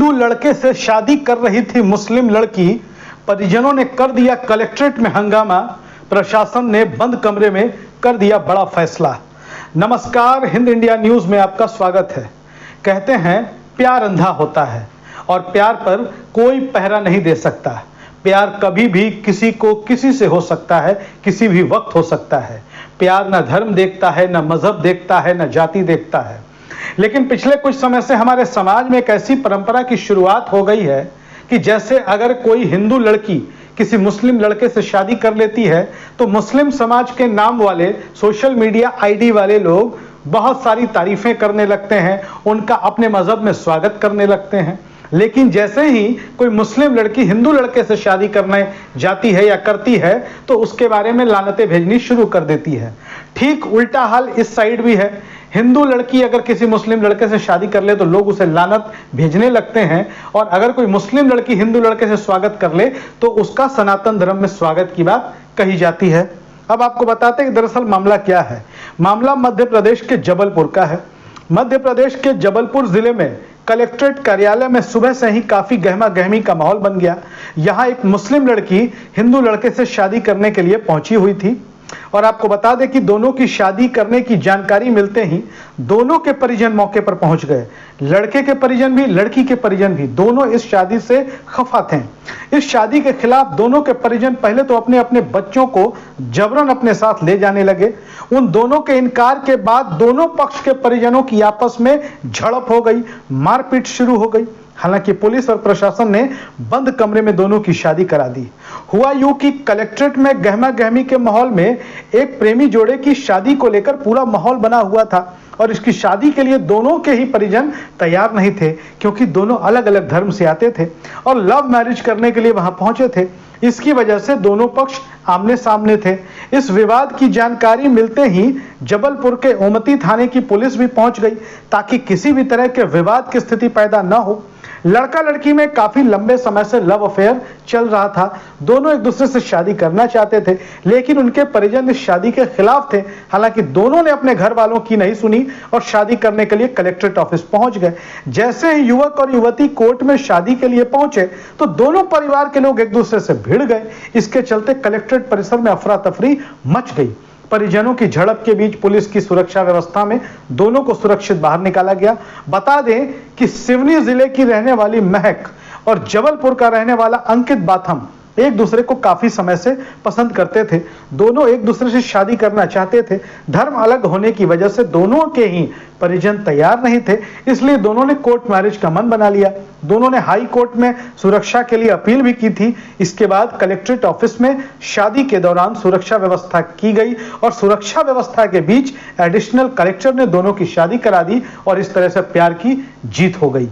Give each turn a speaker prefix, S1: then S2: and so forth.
S1: हिंदू लड़के से शादी कर रही थी मुस्लिम लड़की, परिजनों ने कर दिया कलेक्ट्रेट में हंगामा, प्रशासन ने बंद कमरे में कर दिया बड़ा फैसला। नमस्कार, हिंद इंडिया न्यूज में आपका स्वागत है। कहते हैं प्यार अंधा होता है और प्यार पर कोई पहरा नहीं दे सकता। प्यार कभी भी किसी को किसी से हो सकता है, किसी भी वक्त हो सकता है। प्यार न धर्म देखता है, न मजहब देखता है, न जाति देखता है। लेकिन पिछले कुछ समय से हमारे समाज में एक ऐसी परंपरा की शुरुआत हो गई है कि जैसे अगर कोई हिंदू लड़की किसी मुस्लिम लड़के से शादी कर लेती है तो मुस्लिम समाज के नाम वाले सोशल मीडिया आईडी वाले लोग बहुत सारी तारीफें करने लगते हैं, उनका अपने मजहब में स्वागत करने लगते हैं। लेकिन जैसे ही कोई मुस्लिम लड़की हिंदू लड़के से शादी करने जाती है या करती है तो उसके बारे में लानतें भेजनी शुरू कर देती है। ठीक उल्टा हाल इस साइड भी है। हिंदू लड़की अगर किसी मुस्लिम लड़के से शादी कर ले तो लोग उसे लानत भेजने लगते हैं, और अगर कोई मुस्लिम लड़की हिंदू लड़के से स्वागत कर ले तो उसका सनातन धर्म में स्वागत की बात कही जाती है। अब आपको बताते हैं कि दरअसल मामला क्या है। मामला मध्य प्रदेश के जबलपुर का है। मध्य प्रदेश के जबलपुर जिले में कलेक्ट्रेट कार्यालय में सुबह से ही काफी गहमा गहमी का माहौल बन गया। यहां एक मुस्लिम लड़की हिंदू लड़के से शादी करने के लिए पहुंची हुई थी, और आपको बता दें कि दोनों की शादी करने की जानकारी मिलते ही दोनों के परिजन मौके पर पहुंच गए। लड़के के परिजन भी, लड़की के परिजन भी, दोनों इस शादी से खफा थे। इस शादी के खिलाफ दोनों के परिजन पहले तो अपने अपने बच्चों को जबरन अपने साथ ले जाने लगे। उन दोनों के इनकार के बाद दोनों पक्ष के परिजनों की आपस में झड़प हो गई, मारपीट शुरू हो गई। हालांकि पुलिस और प्रशासन ने बंद कमरे में दोनों की शादी करा दी। हुआ यूं कि कलेक्ट्रेट में गहमा गहमी के माहौल में एक प्रेमी जोड़े की शादी को लेकर पूरा माहौल बना हुआ था, और इसकी शादी के लिए दोनों के ही परिजन तैयार नहीं थे, क्योंकि दोनों अलग अलग धर्म से आते थे और लव मैरिज करने के लिए वहां पहुंचे थे। इसकी वजह से दोनों पक्ष आमने सामने थे। इस विवाद की जानकारी मिलते ही जबलपुर के ओमती थाने की पुलिस भी पहुंच गई, ताकि किसी भी तरह के विवाद की स्थिति पैदा न हो। लड़का लड़की में काफी लंबे समय से लव अफेयर चल रहा था। दोनों एक दूसरे से शादी करना चाहते थे, लेकिन उनके परिजन इस शादी के खिलाफ थे। हालांकि दोनों ने अपने घर वालों की नहीं सुनी और शादी करने के लिए कलेक्ट्रेट ऑफिस पहुंच गए। जैसे ही युवक और युवती कोर्ट में शादी के लिए पहुंचे तो दोनों परिवार के लोग एक दूसरे से भिड़ गए। इसके चलते कलेक्ट्रेट परिसर में अफरा तफरी मच गई। परिजनों की झड़प के बीच पुलिस की सुरक्षा व्यवस्था में दोनों को सुरक्षित बाहर निकाला गया। बता दें कि सिवनी जिले की रहने वाली महक और जबलपुर का रहने वाला अंकित बाथम एक दूसरे को काफी समय से पसंद करते थे। दोनों एक दूसरे से शादी करना चाहते थे। धर्म अलग होने की वजह से दोनों के ही परिजन तैयार नहीं थे, इसलिए दोनों ने कोर्ट मैरिज का मन बना लिया। दोनों ने हाई कोर्ट में सुरक्षा के लिए अपील भी की थी। इसके बाद कलेक्ट्रेट ऑफिस में शादी के दौरान सुरक्षा व्यवस्था की गई, और सुरक्षा व्यवस्था के बीच एडिशनल कलेक्टर ने दोनों की शादी करा दी, और इस तरह से प्यार की जीत हो गई।